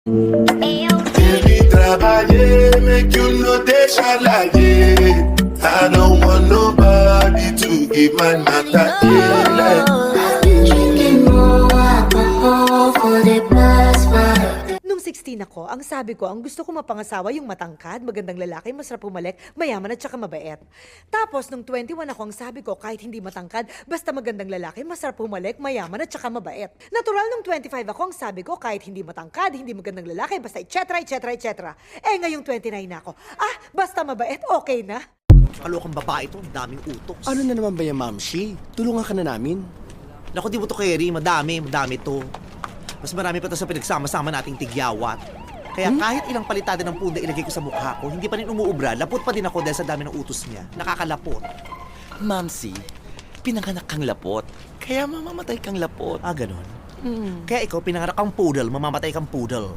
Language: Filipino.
Baby, trabalhei, make you no deixa laguer. I don't want nobody to give my matter. Yeah. Drinking more alcohol for the past 5. Nung 16 ako, ang sabi ko, ang gusto ko mapangasawa yung matangkad, magandang lalaki, masarap pumalik, mayaman at saka mabait. Tapos nung 21 ako, ang sabi ko, kahit hindi matangkad, basta magandang lalaki, masarap pumalik, mayaman at saka mabait. Natural nung 25 ako, ang sabi ko, kahit hindi matangkad, hindi magandang lalaki, basta etc. Eh ngayong 29 na ako, basta mabait, okay na. Kalokang babae to, ang daming utok. Ano na naman ba yan, Mamshi? Tulungan ka na namin. Naku, di mo to carry, madami to. Mas marami pa to sa pinagsama-sama nating tigyawat. Kaya kahit ilang palitada ng punda ilagay ko sa mukha ko, hindi pa rin umuubra, lapot pa din ako dahil sa dami ng utos niya. Nakakalapot. Mamsi, pinanganak kang lapot, kaya mamamatay kang lapot. Ganon. Kaya ikaw, pinanganak kang poodle, mamamatay kang poodle.